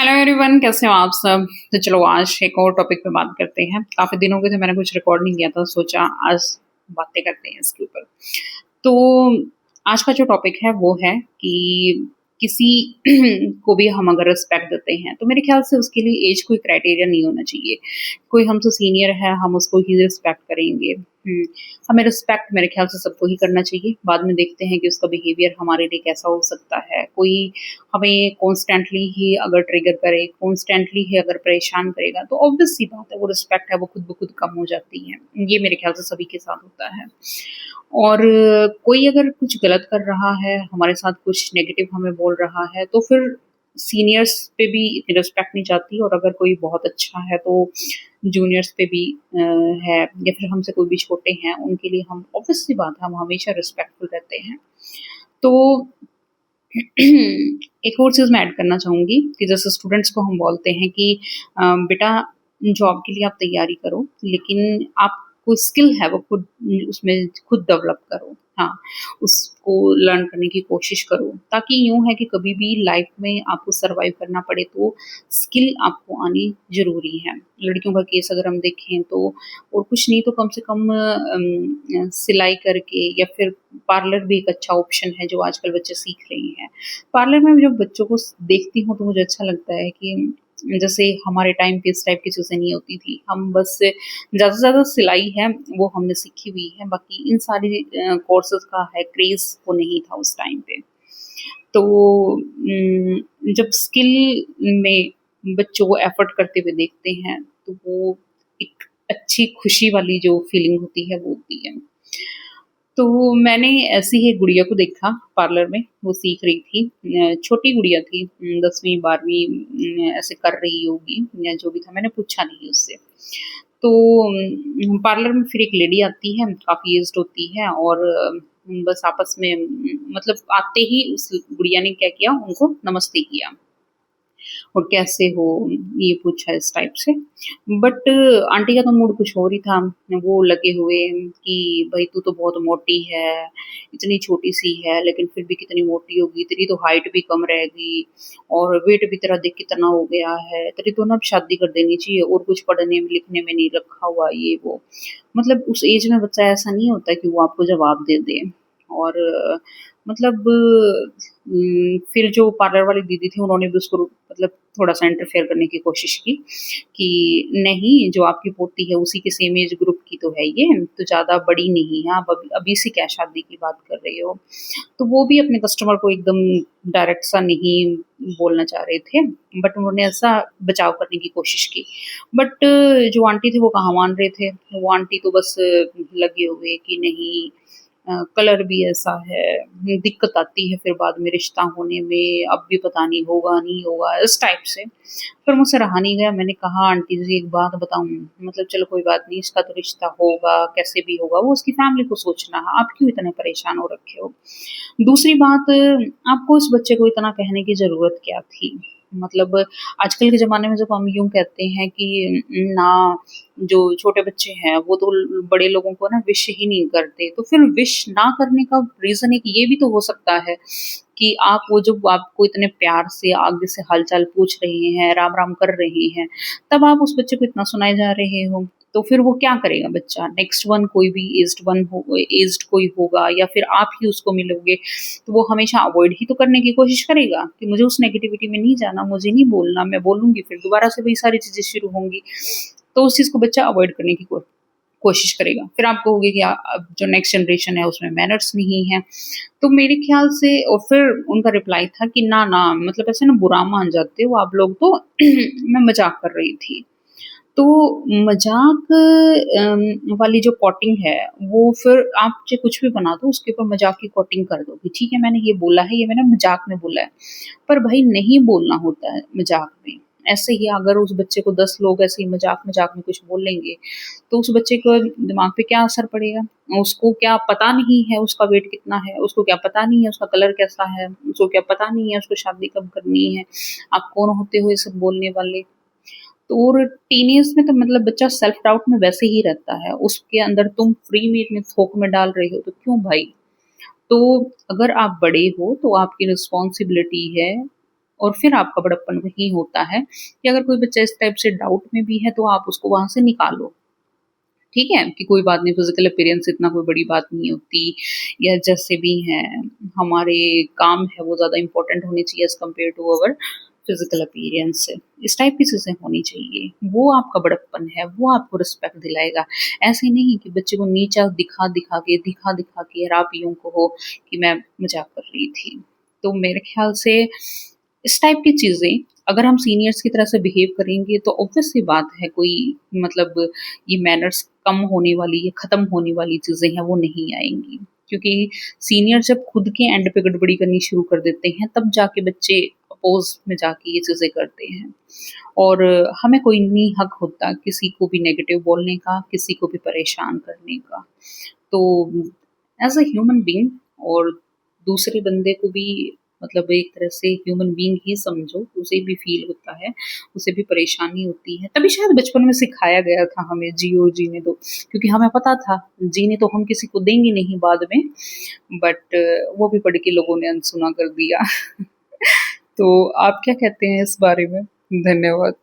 Hello everyone, कैसे हो आप सब। तो चलो आज एक और टॉपिक पे बात करते हैं। काफी दिन हो गए थे, मैंने कुछ रिकॉर्ड नहीं किया था, सोचा आज बातें करते हैं इसके ऊपर। तो आज का जो टॉपिक है वो है कि किसी को भी हम अगर रिस्पेक्ट देते हैं तो मेरे ख्याल से उसके लिए एज कोई क्राइटेरिया नहीं होना चाहिए। कोई हमसे सीनियर है, हम उसको ही रिस्पेक्ट करेंगे। हमें रिस्पेक्ट मेरे ख्याल से सबको ही करना चाहिए। बाद में देखते हैं कि उसका बिहेवियर हमारे लिए कैसा हो सकता है। कोई हमें कॉन्स्टेंटली ही अगर ट्रिगर करे, कॉन्स्टेंटली ही अगर परेशान करेगा, तो ऑब्वियस सी बात है वो रिस्पेक्ट है वो खुद ब खुद कम हो जाती है। ये मेरे ख्याल से सभी के साथ होता है। और कोई अगर कुछ गलत कर रहा है, हमारे साथ कुछ नेगेटिव हमें बोल रहा है, तो फिर सीनियर्स पे भी इतनी रिस्पेक्ट नहीं जाती। और अगर कोई बहुत अच्छा है तो जूनियर्स पे भी है, या फिर हमसे कोई भी छोटे हैं उनके लिए हम ऑब्वियस सी बात है हम हमेशा रिस्पेक्टफुल रहते हैं। तो एक और चीज़ मैं ऐड करना चाहूँगी कि जैसे स्टूडेंट्स को हम बोलते हैं कि बेटा जॉब के लिए आप तैयारी करो, लेकिन आपको स्किल है वो खुद उसमें खुद डेवलप करो। हाँ, उसको लर्न करने की कोशिश करो, ताकि यूँ है कि कभी भी लाइफ में आपको सर्वाइव करना पड़े तो स्किल आपको आनी ज़रूरी है। लड़कियों का केस अगर हम देखें तो और कुछ नहीं तो कम से कम सिलाई करके, या फिर पार्लर भी एक अच्छा ऑप्शन है जो आजकल बच्चे सीख रही हैं। पार्लर में जब बच्चों को देखती हूँ तो मुझे अच्छा लगता है कि जैसे हमारे टाइम पे इस टाइप की चीज़ें नहीं होती थी। हम बस ज़्यादा से ज़्यादा सिलाई है वो हमने सीखी हुई है, बाकी इन सारी कोर्सेज़ का है क्रेज़ वो नहीं था उस टाइम पे। तो जब स्किल में बच्चों को एफर्ट करते हुए देखते हैं तो वो एक अच्छी खुशी वाली जो फीलिंग होती है वो होती है। तो मैंने ऐसी ही एक गुड़िया को देखा पार्लर में, वो सीख रही थी। छोटी गुड़िया थी, 10वीं 12वीं ऐसे कर रही होगी या जो भी था, मैंने पूछा नहीं उससे। तो पार्लर में फिर एक लेडी आती है, काफ़ी एज्ड होती है, और बस आपस में मतलब आते ही उस गुड़िया ने क्या किया, उनको नमस्ते किया। और कैसे हो ये पूछा इस टाइप से। बट आंटी का तो मूड कुछ और ही था। वो लगे हुए कि भाई तू तो बहुत मोटी है, इतनी छोटी सी है लेकिन फिर भी कितनी मोटी होगी, तेरी तो हाइट भी कम रहेगी और वेट भी तेरा देख कितना हो गया है, तेरी तो ना अब शादी कर देनी चाहिए और कुछ पढ़ने में लिखने में नहीं रखा हुआ ये वो। मतलब उस एज में बच्चा ऐसा नहीं होता कि वो आपको जवाब दे दे। और मतलब फिर जो पार्लर वाली दीदी थी उन्होंने भी उसको मतलब थोड़ा-सा इंटरफेयर करने की कोशिश की कि नहीं, जो आपकी पोती है उसी के सेम एज ग्रुप की तो है ये, तो ज़्यादा बड़ी नहीं है, आप अभी अभी से क्या शादी की बात कर रहे हो। तो वो भी अपने कस्टमर को एकदम डायरेक्ट सा नहीं बोलना चाह रहे थे, बट उन्होंने ऐसा बचाव करने की कोशिश की। बट जो आंटी थे वो कहाँ मान रहे थे, वो आंटी तो बस लगे हुए कि नहीं, कलर भी ऐसा है, दिक्कत आती है फिर बाद में रिश्ता होने में, अब भी पता नहीं होगा नहीं होगा, इस टाइप से। फिर मुझसे रहा नहीं गया, मैंने कहा आंटी जी एक बात बताऊँ, मतलब चलो कोई बात नहीं, इसका तो रिश्ता होगा, कैसे भी होगा, वो उसकी फैमिली को सोचना है, आप क्यों इतने परेशान हो रखे हो। दूसरी बात, आपको इस बच्चे को इतना कहने की ज़रूरत क्या थी? मतलब आजकल के ज़माने में जब हम यूँ कहते हैं कि ना, जो छोटे बच्चे हैं वो तो बड़े लोगों को ना विश ही नहीं करते, तो फिर विश ना करने का रीज़न एक ये भी तो हो सकता है कि आप वो जब आपको इतने प्यार से आगे से हाल-चाल पूछ रहे हैं, राम-राम कर रहे हैं, तब आप उस बच्चे को इतना सुनाए जा रहे हो। तो फिर वो क्या करेगा बच्चा? नेक्स्ट वन कोई भी एज्ड कोई होगा, या फिर आप ही उसको मिलोगे, तो वो हमेशा अवॉइड ही तो करने की कोशिश करेगा कि मुझे उस नेगेटिविटी में नहीं जाना, मुझे नहीं बोलना, मैं बोलूँगी फिर दोबारा से वही सारी चीज़ें शुरू होंगी। तो उस चीज़ को बच्चा अवॉइड करने की कोशिश करेगा। फिर आप कहोगे कि अब जो नेक्स्ट जनरेशन है उसमें मैनर्स नहीं है। तो मेरे ख़्याल से, और फिर उनका रिप्लाई था कि ना, ना, मतलब ऐसे ना बुरा मान जाते हो आप लोग तो मैं मज़ाक कर रही थी। तो मज़ाक वाली जो कोटिंग है, वो फिर आप चाहे कुछ भी बना दो, उसके ऊपर मज़ाक की कोटिंग कर दो कि ठीक है मैंने ये बोला है, ये मैंने मज़ाक में बोला है। पर भई नहीं बोलना होता है मज़ाक में। ऐसे ही अगर उस बच्चे को 10 लोग ऐसे ही मज़ाक-मज़ाक में कुछ बोलेंगे, तो उस बच्चे को दिमाग पे क्या असर पड़ेगा? उसको क्या पता नहीं है उसका वेट कितना है, उसको क्या पता नहीं है उसका कलर कैसा है, उसको क्या पता नहीं है उसको शादी कब करनी है, आप कौन होते हो ये सब बोलने वाले? तो और टीनेज में तो मतलब बच्चा सेल्फ डाउट में वैसे ही रहता है, उसके अंदर तुम फ्री में इतने थोक में डाल रहे हो तो क्यों भाई? तो अगर आप बड़े हो तो आपकी रिस्पॉन्सिबिलिटी है, और फिर आपका बड़प्पन वही होता है कि अगर कोई बच्चा इस टाइप से डाउट में भी है तो आप उसको वहाँ से निकालो। ठीक है? कि कोई बात नहीं, फिज़िकल अपीयरेंस इतना कोई बड़ी बात नहीं होती, या जैसे भी हैं, हमारे काम है वो ज़्यादा इम्पोर्टेंट होने चाहिए as compare to our physical appearance. इस टाइप की चीज़ें होनी चाहिए। वो आपका बड़प्पन है, वो आपको रिस्पेक्ट दिलाएगा। ऐसे नहीं कि बच्चे को नीचा दिखा-दिखा के और आप यूँ कहो कि मैं मज़ाक कर रही थी। तो मेरे ख़्याल से इस टाइप की चीज़ें अगर हम सीनियर्स की तरह से बिहेव करेंगे तो ऑब्वियस सी बात है, कोई मतलब ये मैनर्स कम होने वाली या ख़त्म होने वाली चीज़ें हैं वो नहीं आएँगी। क्योंकि सीनियर जब खुद के एंड पे गड़बड़ी करनी शुरू कर देते हैं तब जाके बच्चे अपोज़ में जाके ये चीज़ें करते हैं। और हमें कोई नहीं हक होता किसी को भी नेगेटिव बोलने का, किसी को भी परेशान करने का। तो एज़ अ ह्यूमन बीइंग और दूसरे बंदे को भी मतलब एक तरह से ह्यूमन बीइंग ही समझो, उसे भी फ़ील होता है, उसे भी परेशानी होती है। तभी शायद बचपन में सिखाया गया था हमें जियो और जीने दो, क्योंकि हमें पता था जीने तो हम किसी को देंगे नहीं बाद में, बट वो भी पढ़ के लोगों ने अनसुना कर दिया। तो आप क्या कहते हैं इस बारे में? धन्यवाद।